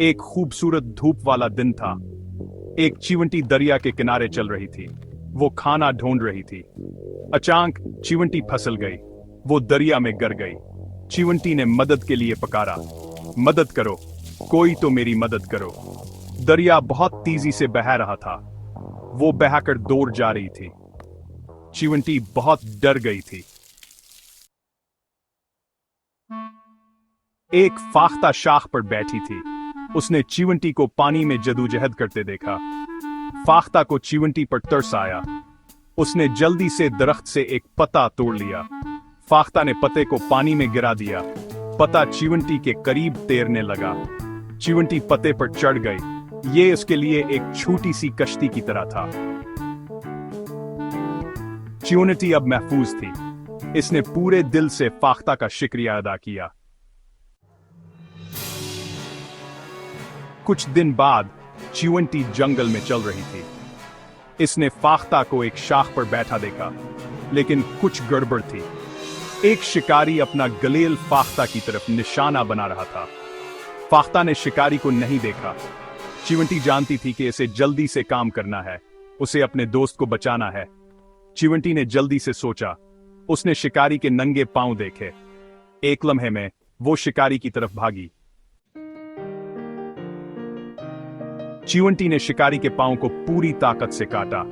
एक खूबसूरत धूप वाला दिन था। एक चीवंटी दरिया के किनारे चल रही थी। वो खाना ढूंढ रही थी। अचानक चीवंटी फसल गई। वो दरिया में गिर गई। चीवंटी ने मदद के लिए पुकारा, मदद करो, कोई तो मेरी मदद करो। दरिया बहुत तेजी से बह रहा था। वो बहकर दूर जा रही थी। चीवंटी बहुत डर गई थी। एक फाख्ता शाख पर बैठी थी। उसने चीवंटी को पानी में जदोजहद करते देखा। फाख्ता को चीवंटी पर तरस आया। उसने जल्दी से दरख्त से एक पत्ता तोड़ लिया। फाख्ता ने पत्ते को पानी में गिरा दिया। पत्ता चीवंटी के करीब तैरने लगा। चीवंटी पत्ते पर चढ़ गई। ये उसके लिए एक छोटी सी कश्ती की तरह था। चीवंटी अब महफूज थी। इसने पूरे दिल से फाख्ता का शुक्रिया अदा किया। कुछ दिन बाद चीवंटी जंगल में चल रही थी। इसने फाख्ता को एक शाख पर बैठा देखा, लेकिन कुछ गड़बड़ थी। एक शिकारी अपना गलेल फाख्ता की तरफ निशाना बना रहा था। फाख्ता ने शिकारी को नहीं देखा। चीवंटी जानती थी कि इसे जल्दी से काम करना है, उसे अपने दोस्त को बचाना है। चीवंटी ने जल्दी से सोचा। उसने शिकारी के नंगे पांव देखे। एक लम्हे में वो शिकारी की तरफ भागी। चीवंटी ने शिकारी के पांव को पूरी ताकत से काटा।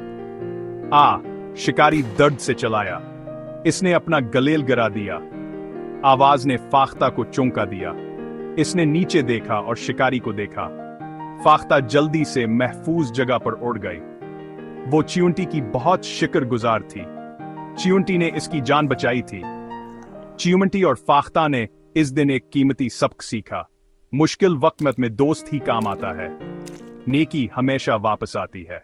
शिकारी दर्द से चलाया। इसने अपना गलेल गिरा दिया। आवाज ने फाख्ता को चौंका दिया। इसने नीचे देखा और शिकारी को देखा। फाख्ता जल्दी से महफूज जगह पर उड़ गई। वो चीवंटी की बहुत शुक्रगुजार थी। चीवंटी ने इसकी जान बचाई थी। चीवंटी और फाख्ता ने इस दिन एक कीमती सबक सीखा। मुश्किल वक्त में दोस्त ही काम आता है। नेकी हमेशा वापस आती है।